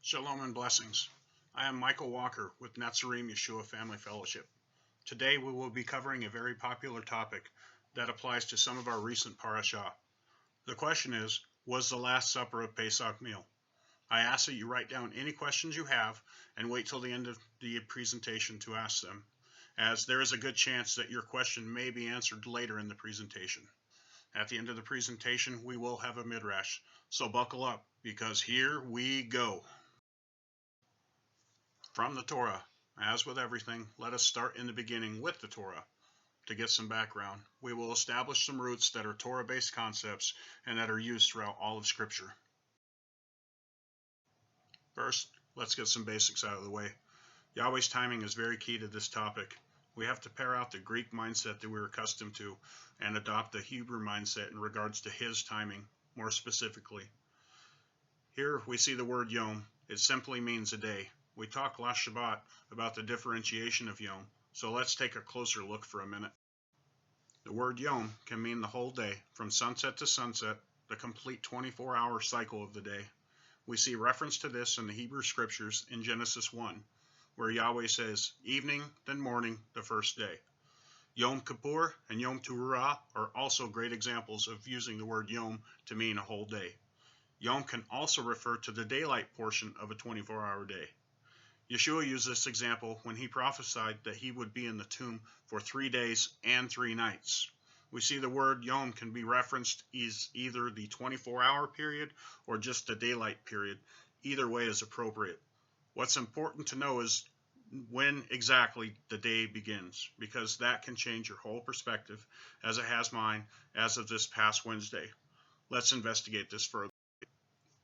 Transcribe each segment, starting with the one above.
Shalom and blessings. I am Michael Walker with Natzarim Yahshua Family Fellowship. Today we will be covering a very popular topic that applies to some of our recent parashah. The question is, was the Last Supper a Pesach meal? I ask that you write down any questions you have and wait till the end of the presentation to ask them, as there is a good chance that your question may be answered later in the presentation. At the end of the presentation, we will have a midrash, so buckle up, because here we go. From the Torah, as with everything, let us start in the beginning with the Torah. To get some background, we will establish some roots that are Torah-based concepts and that are used throughout all of Scripture. First, let's get some basics out of the way. Yahweh's timing is very key to this topic. We have to pair out the Greek mindset that we're accustomed to and adopt the Hebrew mindset in regards to his timing, more specifically. Here we see the word Yom. It simply means a day. We talked last Shabbat about the differentiation of Yom, so let's take a closer look for a minute. The word Yom can mean the whole day, from sunset to sunset, the complete 24-hour cycle of the day. We see reference to this in the Hebrew Scriptures in Genesis 1, where Yahweh says, evening, then morning, the first day. Yom Kippur and Yom Teruah are also great examples of using the word Yom to mean a whole day. Yom can also refer to the daylight portion of a 24-hour day. Yeshua used this example when he prophesied that he would be in the tomb for 3 days and 3 nights. We see the word Yom can be referenced as either the 24-hour period or just the daylight period. Either way is appropriate. What's important to know is when exactly the day begins, because that can change your whole perspective, as it has mine as of this past Wednesday. Let's investigate this further.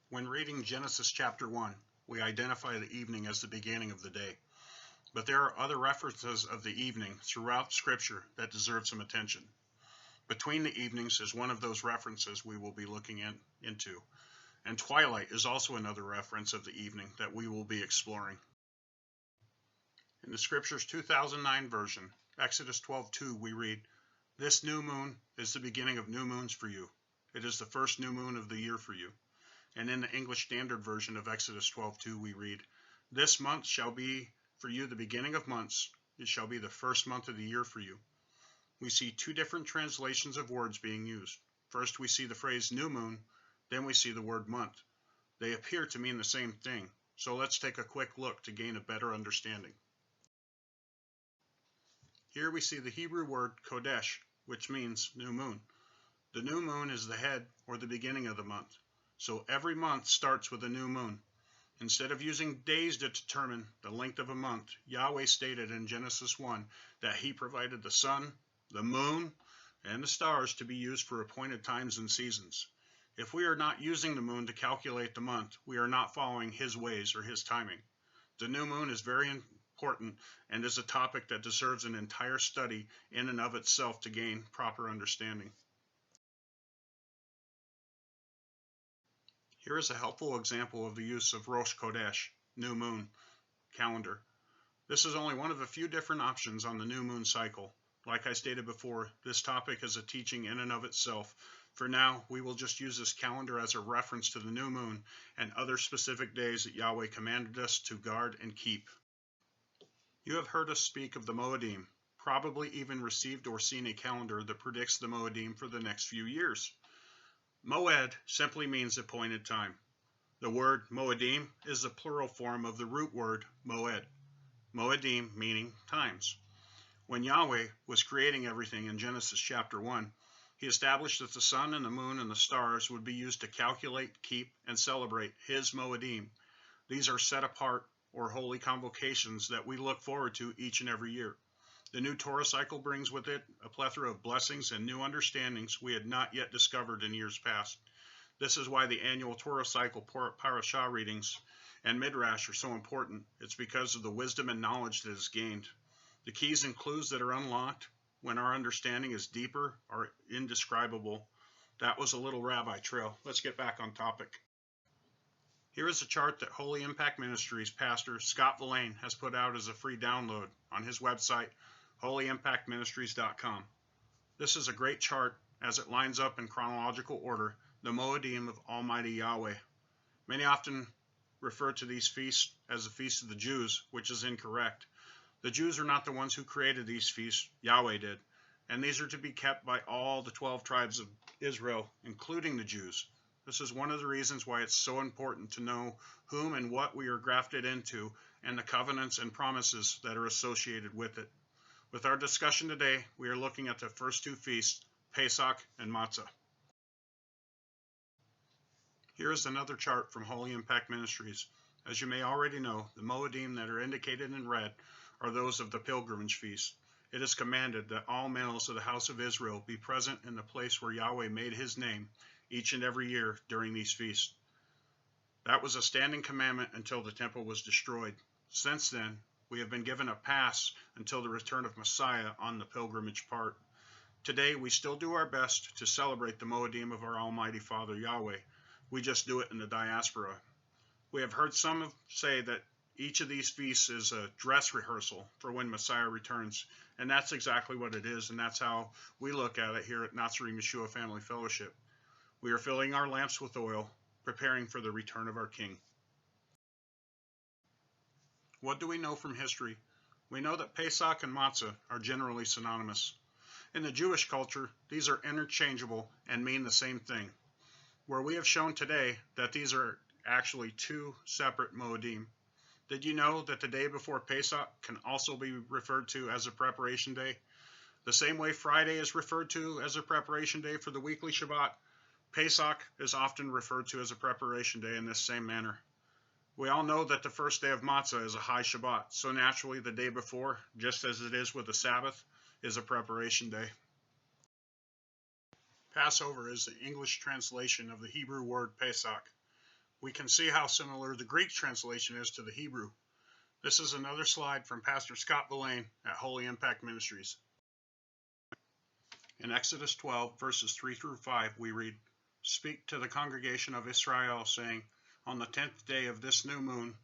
When reading Genesis chapter 1, we identify the evening as the beginning of the day. But there are other references of the evening throughout Scripture that deserve some attention. Between the evenings is one of those references we will be looking into. And twilight is also another reference of the evening that we will be exploring. In the Scripture's 2009 version, Exodus 12:2, we read, "This new moon is the beginning of new moons for you. It is the first new moon of the year for you." And in the English Standard Version of Exodus 12:2, we read, "This month shall be for you the beginning of months. It shall be the first month of the year for you." We see two different translations of words being used. First, we see the phrase new moon, then we see the word month. They appear to mean the same thing, so let's take a quick look to gain a better understanding. Here we see the Hebrew word Kodesh, which means new moon. The new moon is the head or the beginning of the month. So every month starts with a new moon. Instead of using days to determine the length of a month, Yahweh stated in Genesis 1 that he provided the sun, the moon, and the stars to be used for appointed times and seasons. If we are not using the moon to calculate the month, we are not following his ways or his timing. The new moon is very important and is a topic that deserves an entire study in and of itself to gain proper understanding. Here is a helpful example of the use of Rosh Chodesh, new moon, calendar. This is only one of a few different options on the new moon cycle. Like I stated before, this topic is a teaching in and of itself. For now, we will just use this calendar as a reference to the new moon and other specific days that Yahweh commanded us to guard and keep. You have heard us speak of the Moedim, probably even received or seen a calendar that predicts the Moedim for the next few years. Moed simply means appointed time. The word Moedim is the plural form of the root word Moed. Moedim meaning times. When Yahweh was creating everything in Genesis chapter 1, he established that the sun and the moon and the stars would be used to calculate, keep, and celebrate his Moedim. These are set apart or holy convocations that we look forward to each and every year. The new Torah cycle brings with it a plethora of blessings and new understandings we had not yet discovered in years past. This is why the annual Torah cycle parashah readings and midrash are so important. It's because of the wisdom and knowledge that is gained. The keys and clues that are unlocked when our understanding is deeper are indescribable. That was a little rabbi trail. Let's get back on topic. Here is a chart that Holy Impact Ministries pastor Scott Villain has put out as a free download on his website, holyimpactministries.com. This is a great chart as it lines up in chronological order the Moedim of Almighty Yahweh. Many often refer to these feasts as the Feast of the Jews, which is incorrect. The Jews are not the ones who created these feasts, Yahweh did, and these are to be kept by all the 12 tribes of Israel, including the Jews. This is one of the reasons why it's so important to know whom and what we are grafted into and the covenants and promises that are associated with it. With our discussion today, we are looking at the first two feasts, Pesach and Matzah. Here is another chart from Holy Impact Ministries. As you may already know, the Moedim that are indicated in red are those of the pilgrimage feast. It is commanded that all males of the house of Israel be present in the place where Yahweh made his name each and every year during these feasts. That was a standing commandment until the temple was destroyed. Since then, we have been given a pass until the return of Messiah on the pilgrimage part. Today, we still do our best to celebrate the Moedim of our Almighty Father Yahweh. We just do it in the diaspora. We have heard some say that each of these feasts is a dress rehearsal for when Messiah returns, and that's exactly what it is, and that's how we look at it here at Natzarim Yahshua Family Fellowship. We are filling our lamps with oil, preparing for the return of our King. What do we know from history? We know that Pesach and Matzah are generally synonymous. In the Jewish culture, these are interchangeable and mean the same thing, where we have shown today that these are actually two separate Moedim. Did you know that the day before Pesach can also be referred to as a preparation day? The same way Friday is referred to as a preparation day for the weekly Shabbat, Pesach is often referred to as a preparation day in this same manner. We all know that the first day of Matzah is a high Shabbat, so naturally the day before, just as it is with the Sabbath, is a preparation day. Passover is the English translation of the Hebrew word Pesach. We can see how similar the Greek translation is to the Hebrew. This is another slide from Pastor Scott Villain at Holy Impact Ministries. In Exodus 12, verses 3 through 5, we read, "Speak to the congregation of Israel, saying, on the 10th day of this new moon,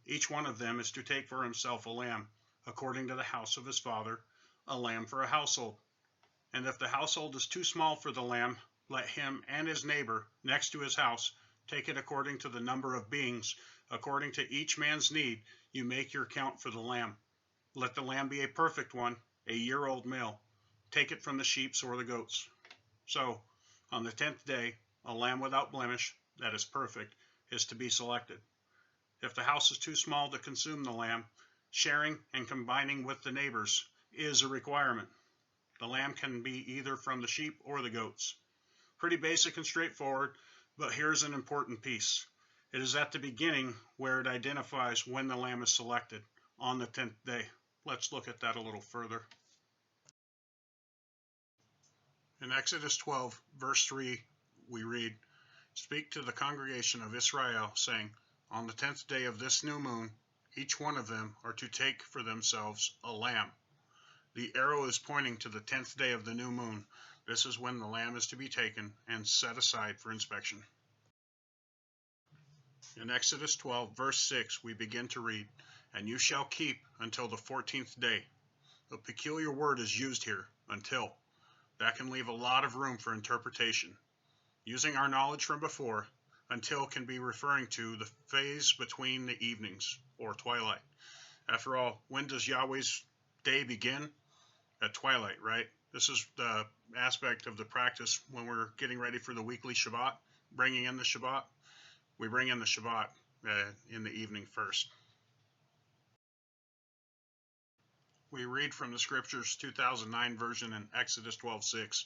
each one of them is to take for himself a lamb, according to the house of his father, a lamb for a household. And if the household is too small for the lamb, let him and his neighbor next to his house take it according to the number of beings. According to each man's need, you make your count for the lamb. Let the lamb be a perfect one, a year-old male. Take it from the sheep or the goats." So, on the 10th day, a lamb without blemish, that is perfect, is to be selected. If the house is too small to consume the lamb, sharing and combining with the neighbors is a requirement. The lamb can be either from the sheep or the goats. Pretty basic and straightforward, but here's an important piece. It is at the beginning where it identifies when the lamb is selected, on the 10th day. Let's look at that a little further. In Exodus 12, verse 3, we read, "Speak to the congregation of Israel, saying, on the 10th day of this new moon, each one of them are to take for themselves a lamb." The arrow is pointing to the 10th day of the new moon. This is when the lamb is to be taken and set aside for inspection. In Exodus 12, verse 6, we begin to read, "And you shall keep until the 14th day." A peculiar word is used here, until. That can leave a lot of room for interpretation. Using our knowledge from before, until can be referring to the phase between the evenings, or twilight. After all, when does Yahweh's day begin? At twilight, right? This is the aspect of the practice when we're getting ready for the weekly Shabbat, bringing in the Shabbat. We bring in the Shabbat in the evening first. We read from the Scriptures 2009 version in Exodus 12:6,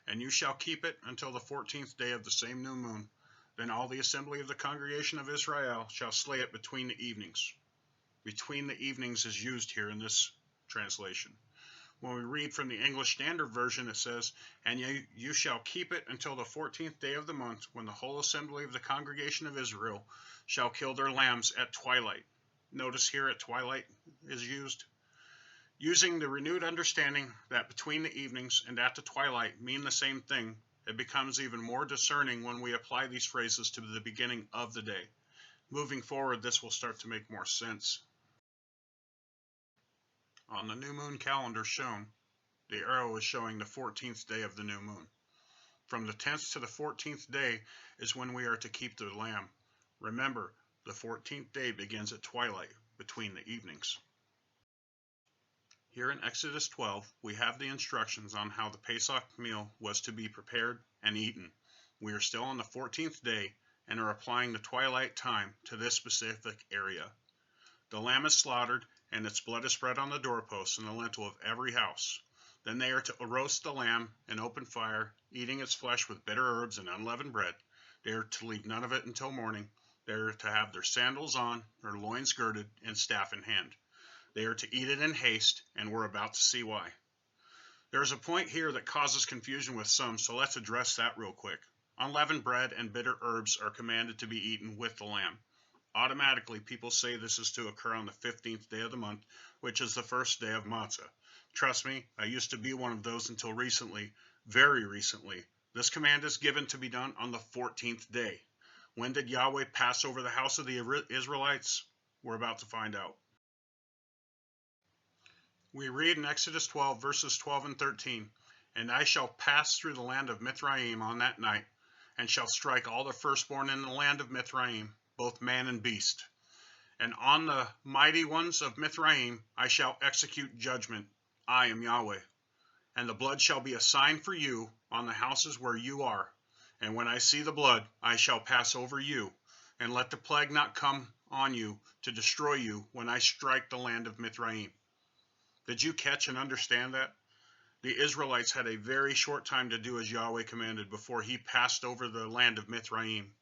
"And you shall keep it until the 14th day of the same new moon. Then all the assembly of the congregation of Israel shall slay it between the evenings." Between the evenings is used here in this translation. When we read from the English Standard Version, it says, "And you shall keep it until the 14th day of the month, when the whole assembly of the congregation of Israel shall kill their lambs at twilight." Notice here at twilight is used. Using the renewed understanding that between the evenings and at the twilight mean the same thing, it becomes even more discerning when we apply these phrases to the beginning of the day. Moving forward, this will start to make more sense. On the new moon calendar shown, the arrow is showing the 14th day of the new moon. From the 10th to the 14th day is when we are to keep the lamb. Remember, The 14th day begins at twilight between the evenings. Here in Exodus 12, we have the instructions on how the Pesach meal was to be prepared and eaten. We are still on the 14th day and are applying the twilight time to this specific area. The lamb is slaughtered and its blood is spread on the doorposts and the lintel of every house. Then they are to roast the lamb in open fire, eating its flesh with bitter herbs and unleavened bread. They are to leave none of it until morning. They are to have their sandals on, their loins girded, and staff in hand. They are to eat it in haste, and we're about to see why. There is a point here that causes confusion with some, so let's address that real quick. Unleavened bread and bitter herbs are commanded to be eaten with the lamb. Automatically, people say this is to occur on the 15th day of the month, which is the first day of matzah. Trust me, I used to be one of those until recently, very recently. This command is given to be done on the 14th day. When did Yahweh pass over the house of the Israelites? We're about to find out. We read in Exodus 12, verses 12 and 13, "And I shall pass through the land of Mithraim on that night, and shall strike all the firstborn in the land of Mithraim, both man and beast. And on the mighty ones of Mithraim I shall execute judgment. I am Yahweh. And the blood shall be a sign for you on the houses where you are. And when I see the blood, I shall pass over you, and let the plague not come on you to destroy you when I strike the land of Mithraim." Did you catch and understand that? The Israelites had a very short time to do as Yahweh commanded before he passed over the land of Mithraim.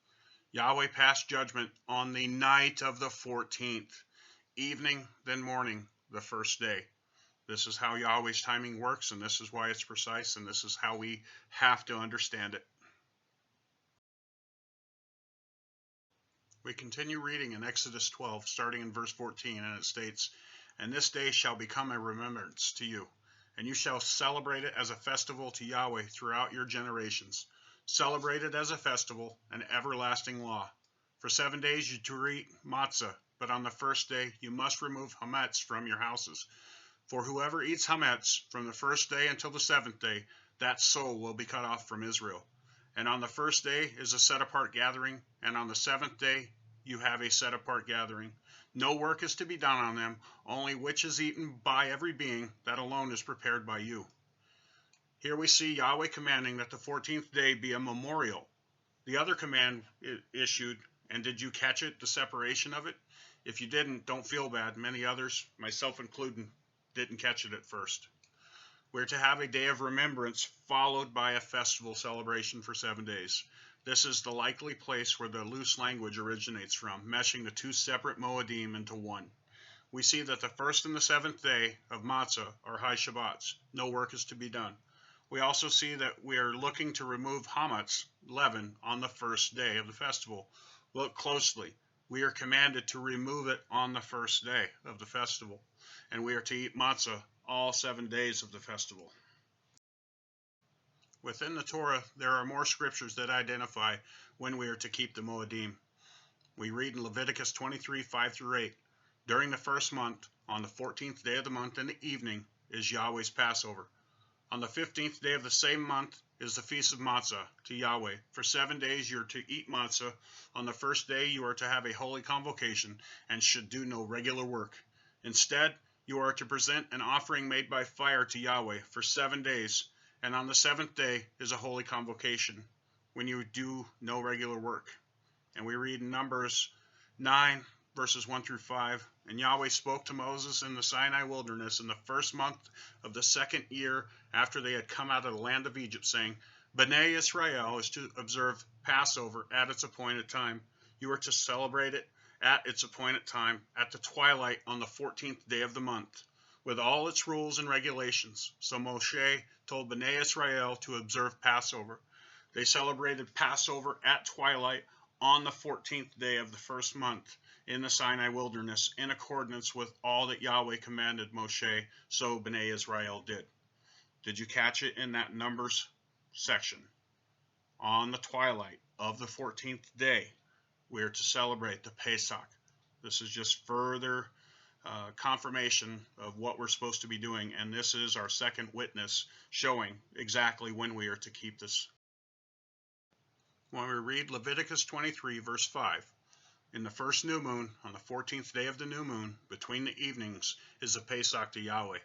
Yahweh passed judgment on the night of the 14th, evening, then morning, the first day. This is how Yahweh's timing works, and this is why it's precise, and this is how we have to understand it. We continue reading in Exodus 12, starting in verse 14, and it states, "And this day shall become a remembrance to you, and you shall celebrate it as a festival to Yahweh throughout your generations. Celebrate it as a festival, an everlasting law. For 7 days you to eat matzah, but on the first day you must remove hametz from your houses. For whoever eats hametz from the first day until the 7th day, that soul will be cut off from Israel. And on the first day is a set-apart gathering, and on the 7th day you have a set-apart gathering. No work is to be done on them, only which is eaten by every being, that alone is prepared by you." Here we see Yahweh commanding that the 14th day be a memorial. The other command issued, and did you catch it, the separation of it? If you didn't, don't feel bad. Many others, myself included, didn't catch it at first. We're to have a day of remembrance followed by a festival celebration for 7 days. This is the likely place where the loose language originates from, meshing the two separate Moedim into one. We see that the first and the 7th day of Matzah are high Shabbats. No work is to be done. We also see that we are looking to remove hametz, leaven, on the first day of the festival. Look closely. We are commanded to remove it on the first day of the festival, and we are to eat matzah all 7 days of the festival. Within the Torah, there are more scriptures that identify when we are to keep the Moedim. We read in Leviticus 23, 5 through 8, "During the first month, on the 14th day of the month in the evening, is Yahweh's Passover. On the 15th day of the same month is the Feast of Matzah to Yahweh. For 7 days you are to eat matzah. On the first day you are to have a holy convocation and should do no regular work. Instead, you are to present an offering made by fire to Yahweh for 7 days, and on the 7th day is a holy convocation, when you do no regular work." And we read in Numbers 9, verses 1 through 5, "And Yahweh spoke to Moses in the Sinai wilderness in the first month of the 2nd year after they had come out of the land of Egypt, saying, Bnei Israel is to observe Passover at its appointed time. You are to celebrate it at its appointed time, at the twilight on the 14th day of the month, with all its rules and regulations." So Moshe told Bnei Israel to observe Passover. They celebrated Passover at twilight on the 14th day of the first month in the Sinai wilderness, in accordance with all that Yahweh commanded Moshe, so Bnei Israel did. Did you catch it in that Numbers section? On the twilight of the 14th day, we are to celebrate the Pesach. This is just further confirmation of what we're supposed to be doing, and this is our second witness showing exactly when we are to keep this. When we read Leviticus 23, verse 5, In the first new moon, on the 14th day of the new moon, between the evenings, is the Pesach to Yahweh.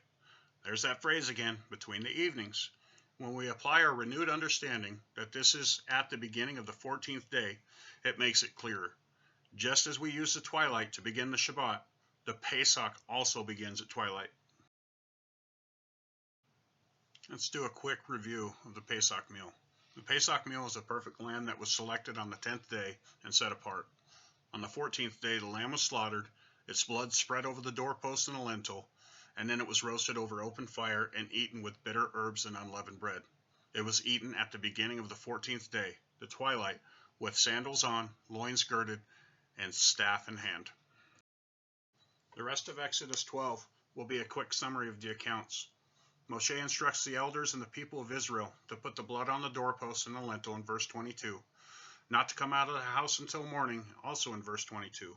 There's that phrase again, between the evenings. When we apply our renewed understanding that this is at the beginning of the 14th day, it makes it clearer. Just as we use the twilight to begin the Shabbat, the Pesach also begins at twilight. Let's do a quick review of the Pesach meal. The Pesach meal is a perfect lamb that was selected on the 10th day and set apart. On the 14th day, the lamb was slaughtered, its blood spread over the doorpost and the lintel, and then it was roasted over open fire and eaten with bitter herbs and unleavened bread. It was eaten at the beginning of the 14th day, the twilight, with sandals on, loins girded, and staff in hand. The rest of Exodus 12 will be a quick summary of the accounts. Moshe instructs the elders and the people of Israel to put the blood on the doorpost and the lintel in verse 22, not to come out of the house until morning, also in verse 22.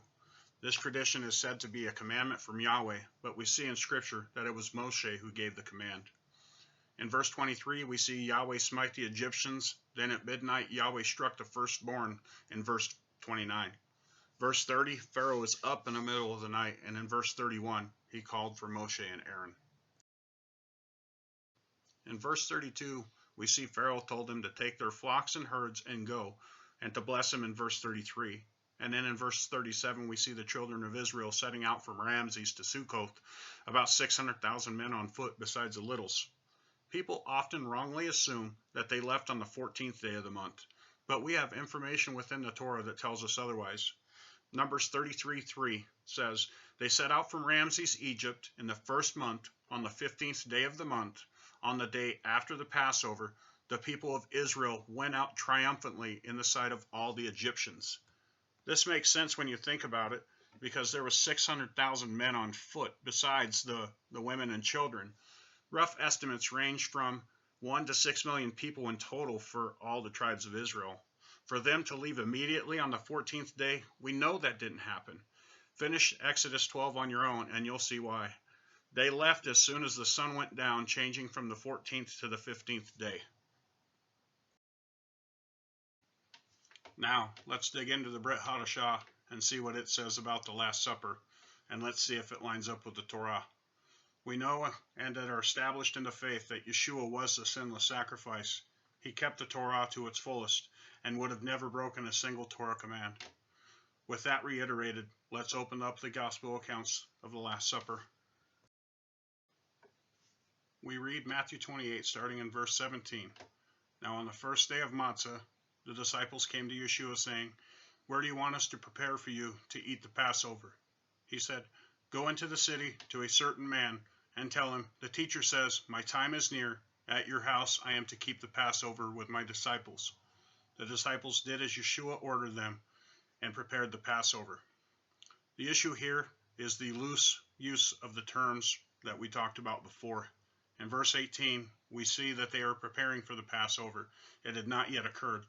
This tradition is said to be a commandment from Yahweh, but we see in Scripture that it was Moshe who gave the command. In verse 23, we see Yahweh smite the Egyptians. Then at midnight, Yahweh struck the firstborn in verse 29. Verse 30, Pharaoh is up in the middle of the night, and in verse 31, he called for Moshe and Aaron. In verse 32, we see Pharaoh told them to take their flocks and herds and go, and to bless him in verse 33. And then in verse 37, we see the children of Israel setting out from Ramses to Sukkoth, about 600,000 men on foot besides the littles. People often wrongly assume that they left on the 14th day of the month, but we have information within the Torah that tells us otherwise. Numbers 33:3 says, they set out from Ramses, Egypt, in the first month, on the 15th day of the month, on the day after the Passover. The people of Israel went out triumphantly in the sight of all the Egyptians. This makes sense when you think about it, because there were 600,000 men on foot besides the women and children. Rough estimates range from 1 to 6 million people in total for all the tribes of Israel. For them to leave immediately on the 14th day, we know that didn't happen. Finish Exodus 12 on your own and you'll see why. They left as soon as the sun went down, changing from the 14th to the 15th day. Now, let's dig into the Brit Hadashah and see what it says about the Last Supper, and let's see if it lines up with the Torah. We know and that are established in the faith that Yeshua was the sinless sacrifice. He kept the Torah to its fullest and would have never broken a single Torah command. With that reiterated, let's open up the Gospel accounts of the Last Supper. We read Matthew 28, starting in verse 17. Now on the first day of Matzah, the disciples came to Yeshua saying, where do you want us to prepare for you to eat the Passover? He said, go into the city to a certain man and tell him, the teacher says, my time is near. At your house I am to keep the Passover with my disciples. The disciples did as Yeshua ordered them and prepared the Passover. The issue here is the loose use of the terms that we talked about before. In verse 18, we see that they are preparing for the Passover. It had not yet occurred.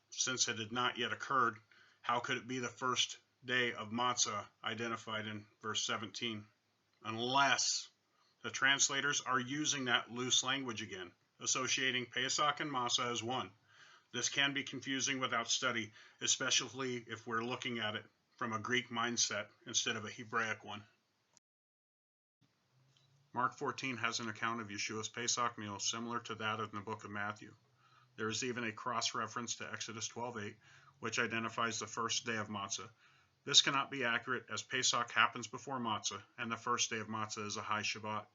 Since it had not yet occurred, how could it be the first day of Matzah identified in verse 17? Unless the translators are using that loose language again, associating Pesach and Matzah as one. This can be confusing without study, especially if we're looking at it from a Greek mindset instead of a Hebraic one. Mark 14 has an account of Yeshua's Pesach meal similar to that in the book of Matthew. There is even a cross-reference to Exodus 12:8, which identifies the first day of Matzah. This cannot be accurate as Pesach happens before Matzah, and the first day of Matzah is a high Shabbat.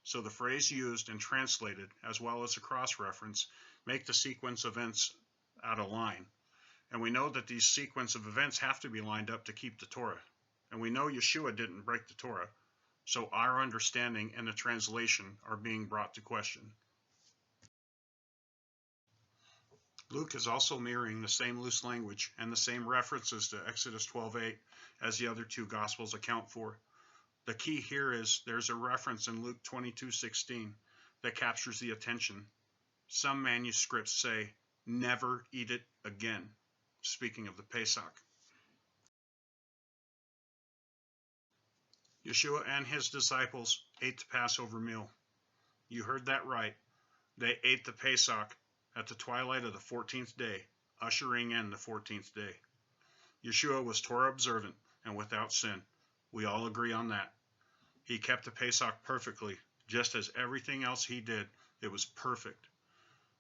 So the phrase used and translated, as well as a cross-reference, make the sequence of events out of line. And we know that these sequence of events have to be lined up to keep the Torah. And we know Yeshua didn't break the Torah. So our understanding and the translation are being brought to question. Luke is also mirroring the same loose language and the same references to Exodus 12:8 as the other two Gospels account for. The key here is there's a reference in Luke 22:16 that captures the attention. Some manuscripts say, never eat it again, speaking of the Pesach. Yeshua and his disciples ate the Passover meal. You heard that right. They ate the Pesach at the twilight of the 14th day, ushering in the 14th day. Yahshua was Torah observant and without sin. We all agree on that. He kept the Pesach perfectly, just as everything else he did. It was perfect.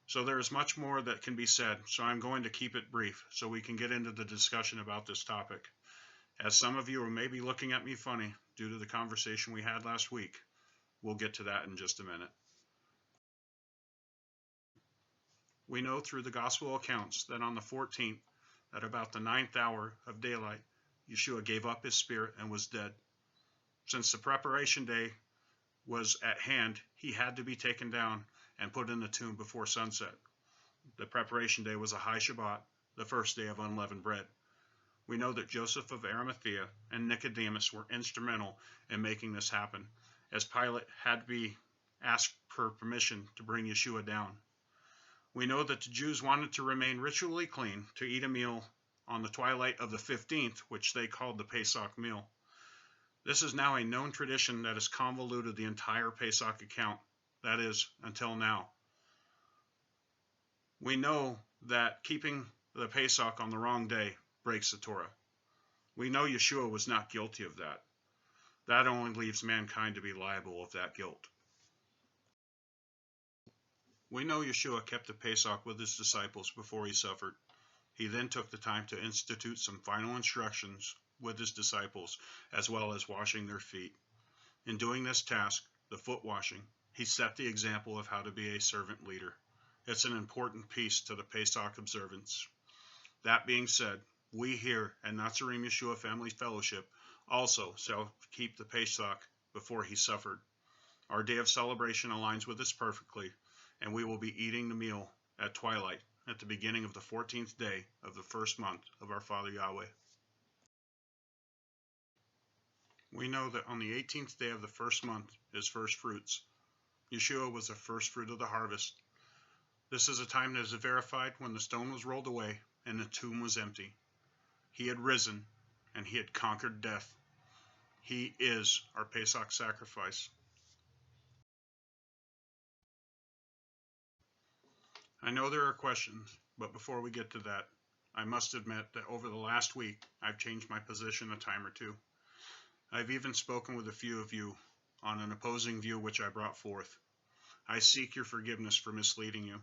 So there is much more that can be said, so I'm going to keep it brief so we can get into the discussion about this topic. As some of you are maybe looking at me funny due to the conversation we had last week, we'll get to that in just a minute. We know through the gospel accounts that on the 14th, at about the 9th hour of daylight, Yahshua gave up his spirit and was dead. Since the preparation day was at hand, he had to be taken down and put in the tomb before sunset. The preparation day was a high Shabbat, the first day of unleavened bread. We know that Joseph of Arimathea and Nicodemus were instrumental in making this happen, as Pilate had to be asked for permission to bring Yahshua down. We know that the Jews wanted to remain ritually clean to eat a meal on the twilight of the 15th, which they called the Pesach meal. This is now a known tradition that has convoluted the entire Pesach account, that is, until now. We know that keeping the Pesach on the wrong day breaks the Torah. We know Yahshua was not guilty of that. That only leaves mankind to be liable of that guilt. We know Yahshua kept the Pesach with his disciples before he suffered. He then took the time to institute some final instructions with his disciples, as well as washing their feet. In doing this task, the foot washing, he set the example of how to be a servant leader. It's an important piece to the Pesach observance. That being said, we here at Natzarim Yahshua Family Fellowship also shall keep the Pesach before he suffered. Our day of celebration aligns with this perfectly, and we will be eating the meal at twilight at the beginning of the 14th day of the first month of our Father Yahweh. We know that on the 18th day of the first month is first fruits. Yahshua was the first fruit of the harvest. This is a time that is verified when the stone was rolled away and the tomb was empty. He had risen and he had conquered death. He is our Pesach sacrifice. I know there are questions, but before we get to that, I must admit that over the last week, I've changed my position a time or two. I've even spoken with a few of you on an opposing view which I brought forth. I seek your forgiveness for misleading you.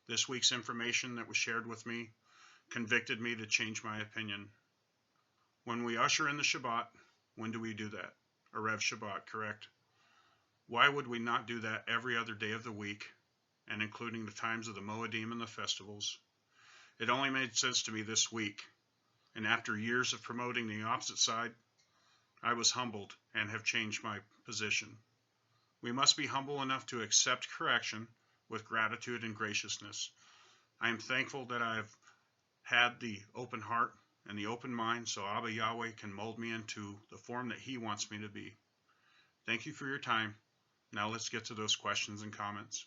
This week's information that was shared with me convicted me to change my opinion. When we usher in the Shabbat, when do we do that? Erev Shabbat, correct? Why would we not do that every other day of the week, and including the times of the Moedim and the festivals? It only made sense to me this week, and after years of promoting the opposite side, I was humbled and have changed my position. We must be humble enough to accept correction with gratitude and graciousness. I am thankful that I have had the open heart and the open mind so Abba Yahweh can mold me into the form that he wants me to be. Thank you for your time. Now let's get to those questions and comments.